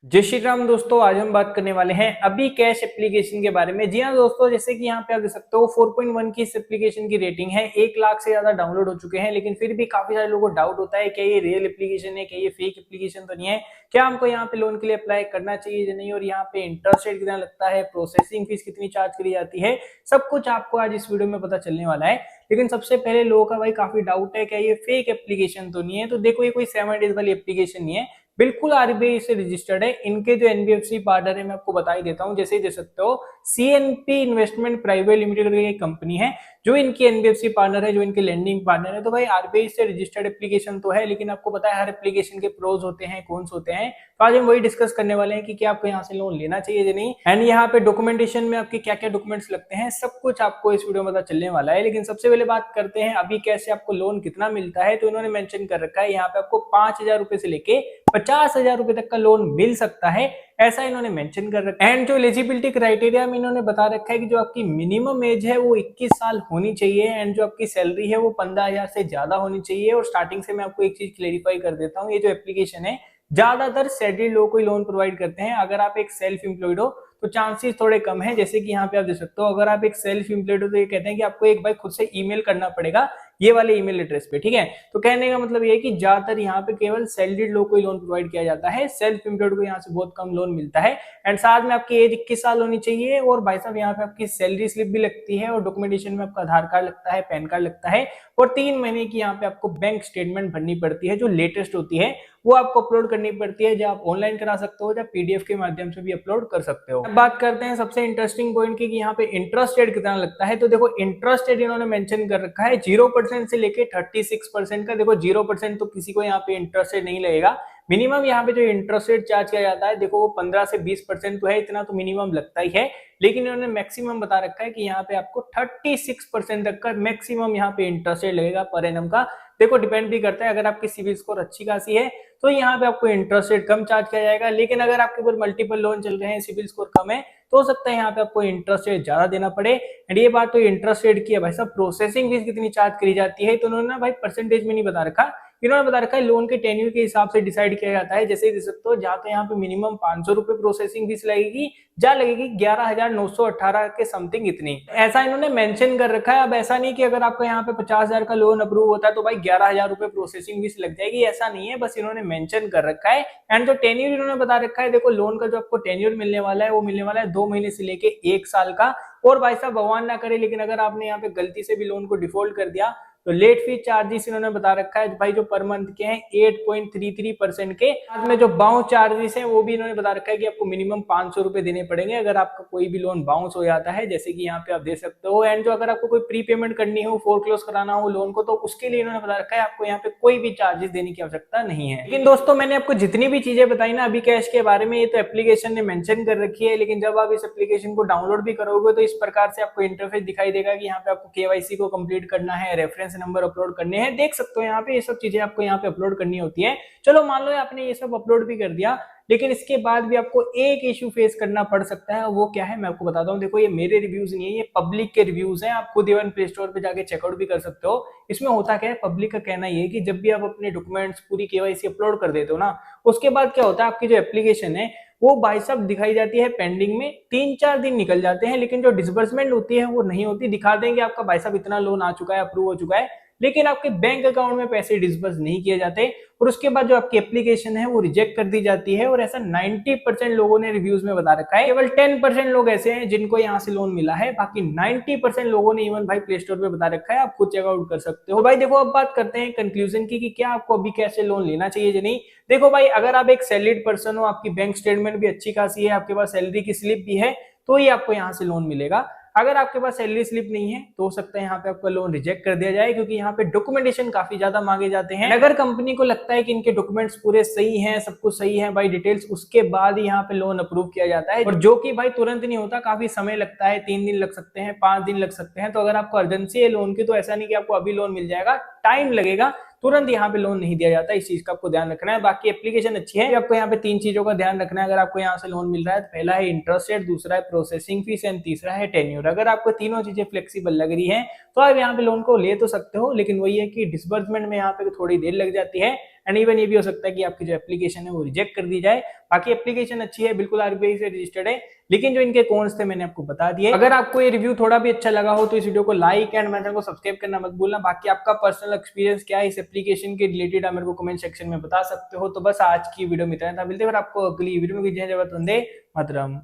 जय श्री राम दोस्तों। आज हम बात करने वाले हैं अभी कैश एप्लीकेशन के बारे में। जी हाँ दोस्तों, जैसे कि यहाँ पे आप देख सकते हो 4.1 की इस एप्लीकेशन की रेटिंग है। 1 लाख से ज्यादा डाउनलोड हो चुके हैं, लेकिन फिर भी काफी सारे लोगों को डाउट होता है क्या ये रियल एप्लीकेशन है, क्या ये फेक एप्लीकेशन तो नहीं है, क्या हमको यहाँ पे लोन के लिए अप्लाई करना चाहिए या नहीं, और यहाँ पे इंटरेस्ट रेट कितना लगता है, प्रोसेसिंग फीस कितनी चार्ज करी जाती है, सब कुछ आपको आज इस वीडियो में पता चलने वाला है। लेकिन सबसे पहले लोगों का भाई काफी डाउट है क्या ये फेक एप्लीकेशन तो नहीं है। तो देखो, ये कोई 7 डेज वाली एप्लीकेशन नहीं है, बिल्कुल आरबीआई से रजिस्टर्ड है। इनके जो एनबीएफसी पार्टनर है मैं आपको बता ही देता हूं। जैसे ही दे सकते हो, सीएनपी इन्वेस्टमेंट प्राइवेट लिमिटेड की एक कंपनी है जो इनकी एनबीएफसी पार्टनर है, जो इनके लैंडिंग पार्टनर है। तो भाई आरबीआई से रजिस्टर्ड एप्लीकेशन तो है, लेकिन आपको पता है हर एप्लीकेशन के प्रोज होते हैं, कौन होते हैं। तो आज हम वही डिस्कस करने वाले हैं कि क्या आपको यहाँ से लोन लेना चाहिए या नहीं, एंड यहाँ पे डॉक्यूमेंटेशन में आपके क्या क्या डॉक्यूमेंट्स लगते हैं, सब कुछ आपको इस वीडियो में पता चलने वाला है। लेकिन सबसे पहले बात करते हैं अभी कैसे आपको लोन कितना मिलता है। तो इन्होंने मेंशन कर रखा है यहाँ पे आपको 5,000 रुपए से लेके 50,000 रुपए तक का लोन मिल सकता है, ऐसा इन्होंने मेंशन कर रखा है। एंड जो एलिजिबिलिटी क्राइटेरिया में इन्होंने बता रखा है कि जो आपकी मिनिमम एज है वो 21 साल होनी चाहिए, एंड जो आपकी सैलरी है वो 15,000 से ज्यादा होनी चाहिए। और स्टार्टिंग से मैं आपको एक चीज क्लेरिफाई कर देता हूँ, ये जो एप्लीकेशन है ज्यादातर सैलरी लोगों को लोन प्रोवाइड करते हैं। अगर आप एक सेल्फ एम्प्लॉयड हो तो चांसेस थोड़े कम है। जैसे कि यहाँ पे आप देख सकते हो, अगर आप एक सेल्फ एम्प्लॉयड हो तो ये कहते हैं कि आपको एक बार खुद से ईमेल करना पड़ेगा ये वाले ईमेल एड्रेस पे, ठीक है। तो कहने का मतलब ये है कि ज्यादातर यहाँ पे केवल सैलरीड लोग को ही लोन प्रोवाइड किया जाता है, सेल्फ एम्प्लॉयड को यहाँ से बहुत कम लोन मिलता है। एंड साथ में आपकी एज 21 साल होनी चाहिए, और भाई साहब यहाँ पे आपकी सैलरी स्लिप भी लगती है, और डॉक्यूमेंटेशन में आपका आधार कार्ड लगता है, पैन कार्ड लगता है, और 3 महीने की यहाँ पे आपको बैंक स्टेटमेंट भरनी पड़ती है, जो लेटेस्ट होती है वो आपको अपलोड करनी पड़ती है, जो आप ऑनलाइन करा सकते हो या पीडीएफ के माध्यम से भी अपलोड कर सकते हो। अब बात करते हैं सबसे इंटरेस्टिंग पॉइंट की कि यहाँ पे इंटरेस्ट रेट कितना लगता है। तो देखो, इंटरेस्ट रेट इन्होंने मेंशन कर रखा है 0% से लेके 36% का। देखो 0% तो किसी को यहाँ पे इंटरेस्ट रेट नहीं लगेगा। मिनिमम यहाँ पे जो इंटरेस्ट रेट चार्ज किया जाता है, देखो वो 15 से 20% तो है, इतना तो मिनिमम लगता ही है। लेकिन इन्होंने मैक्सिमम बता रखा है कि यहाँ पे आपको 36% तक का मैक्सिमम यहाँ पे इंटरेस्ट रेट लगेगा पर एनम का। देखो डिपेंड भी करता है, अगर आपकी सिविल स्कोर अच्छी खासी है तो यहाँ पे आपको इंटरेस्ट रेट कम चार्ज किया जाएगा। लेकिन अगर आपके ऊपर मल्टीपल लोन चल रहे हैं, सिविल स्कोर कम है, तो हो सकता है यहाँ पे आपको इंटरेस्ट रेट ज्यादा देना पड़े। एंड ये बात तो इंटरेस्ट रेट की है। भाई साहब प्रोसेसिंग फीस कितनी चार्ज करी जाती है, तो उन्होंने ना भाई परसेंटेज में नहीं बता रखा, इन्होंने बता रखा है लोन के टेन्यूर के हिसाब से डिसाइड किया जाता है। जैसे देख सकते हो, जहाँ तो यहाँ पे मिनिमम 500 रुपए प्रोसेसिंग फीस लगेगी, जहाँ लगेगी 11,918 के समथिंग इतनी, ऐसा इन्होंने मेंशन कर रखा है। अब ऐसा नहीं कि अगर आपका यहाँ पे 50,000 का लोन अप्रूव होता है तो भाई 11,000 रुपए प्रोसेसिंग फीस लग जाएगी, ऐसा नहीं है, बस इन्होंने मेंशन कर रखा है। एंड जो टेन्यूर इन्होंने बता रखा है, देखो लोन का जो आपको टेन्यूर मिलने वाला है वो मिलने वाला है 2 महीने से लेके 1 साल का। और भाई साहब भगवान ना करे, लेकिन अगर आपने यहाँ पे गलती से भी लोन को डिफॉल्ट कर दिया तो लेट फी चार्जेस इन्होंने बता रखा है भाई, जो पर मंथ के हैं 8.33% के। बाद में जो बाउंस चार्जेस हैं वो भी इन्होंने बता रखा है कि आपको मिनिमम 500 रुपए देने पड़ेंगे अगर आपका कोई भी लोन बाउंस हो जाता है, जैसे कि यहाँ पे आप दे सकते हो। एंड जो अगर आपको कोई प्री पेमेंट करनी हो, फोरक्लोज कराना हो लोन को, तो उसके लिए इन्होंने बता रखा है आपको यहाँ पे कोई भी चार्जेस देने की आवश्यकता नहीं है। लेकिन दोस्तों, मैंने आपको जितनी भी चीजें बताई ना अभी कैश के बारे में, ये तो एप्लीकेशन ने मेंशन कर रखी है। लेकिन जब आप इस एप्लीकेशन को डाउनलोड भी करोगे तो इस प्रकार से आपको इंटरफेस दिखाई देगा कि यहाँ पे आपको केवाईसी को कंप्लीट करना है, रेफरेंस नंबर अपलोड करने हैं। देख सकते हो यहाँ पे ये सब चीजें आपको यहाँ पे अपलोड करनी होती है। चलो मान लो आपने ये सब अपलोड भी कर दिया, लेकिन इसके बाद भी आपको एक इशू फेस करना पड़ सकता है। वो क्या है मैं आपको बताता हूँ। देखो ये मेरे रिव्यूज नहीं है, ये पब्लिक के रिव्यूज हैं, आप खुद इवन प्ले स्टोर पे जाके चेकआउट भी कर सकते हो। इसमें होता क्या है, पब्लिक का कहना ये है कि जब भी आप अपने डॉक्यूमेंट्स पूरी केवाईसी अपलोड कर देते हो ना, उसके बाद क्या होता है, आपकी जो एप्लीकेशन है वो भाई साहब दिखाई जाती है पेंडिंग में, 3-4 दिन निकल जाते हैं, लेकिन जो डिसबर्समेंट होती है वो नहीं होती। दिखा देंगे आपका भाई साहब इतना लोन आ चुका है, अप्रूव हो चुका है, लेकिन आपके बैंक अकाउंट में पैसे डिसबर्स नहीं किए जाते, और उसके बाद जो आपकी एप्लीकेशन है वो रिजेक्ट कर दी जाती है। और ऐसा 90% लोगों ने रिव्यूज में बता रखा है। केवल 10% लोग ऐसे हैं जिनको यहाँ से लोन मिला है, बाकी 90% लोगों ने इवन भाई प्ले स्टोर पे बता रखा है, आप खुद चेकआउट कर सकते हो। भाई देखो, अब बात करते हैं कंक्लूजन की कि क्या आपको अभी कैसे लोन लेना चाहिए या नहीं। देखो भाई, अगर आप एक सैलरीड पर्सन हो, आपकी बैंक स्टेटमेंट भी अच्छी खासी है, आपके पास सैलरी की स्लिप भी है, तो ही आपको यहाँ से लोन मिलेगा। अगर आपके पास सैलरी स्लिप नहीं है तो हो सकता है यहाँ पे आपका लोन रिजेक्ट कर दिया जाए, क्योंकि यहाँ पे डॉक्यूमेंटेशन काफी ज्यादा मांगे जाते हैं। अगर कंपनी को लगता है कि इनके डॉक्यूमेंट्स पूरे सही हैं, सब कुछ सही है भाई डिटेल्स, उसके बाद ही यहाँ पे लोन अप्रूव किया जाता है, और जो कि भाई तुरंत नहीं होता, काफी समय लगता है, 3 दिन लग सकते हैं, 5 दिन लग सकते हैं। तो अगर आपको अर्जेंसी है लोन की, तो ऐसा नहीं कि आपको अभी लोन मिल जाएगा, टाइम लगेगा, तुरंत यहाँ पे लोन नहीं दिया जाता। इस चीज का आपको ध्यान रखना है। बाकी एप्लीकेशन अच्छी है, आपको यहाँ पे 3 चीजों का ध्यान रखना है अगर आपको यहाँ से लोन मिल रहा है। पहला है इंटरेस्ट रेट, दूसरा है प्रोसेसिंग फीस, एंड तीसरा है टेन्योर। अगर आपको तीनों चीजें फ्लेक्सिबल लग रही है तो आप यहाँ पे लोन को ले तो सकते हो, लेकिन वही है कि डिसबर्समेंट में यहाँ पे थोड़ी देर लग जाती है। एंड इवन ये भी हो सकता है कि आपकी जो एप्लीकेशन है वो रिजेक्ट कर दी जाए। बाकी एप्लीकेशन अच्छी है, बिल्कुल आरबीआई से रजिस्टर्ड है, लेकिन जो इनके कॉन्स थे मैंने आपको बता दिए। अगर आपको ये रिव्यू थोड़ा भी अच्छा लगा हो तो इस वीडियो को लाइक एंड मेरे चैनल को सब्सक्राइब करना मत भूलना। बाकी आपका पर्सनल एक्सपीरियंस क्या है इस एप्लीकेशन के रिलेटेड आप मेरे को कमेंट सेक्शन में बता सकते हो। तो बस आज की वीडियो में इतना था, मिलते हैं फिर आपको अगली वीडियो में। जय जवान, वंदे मातरम।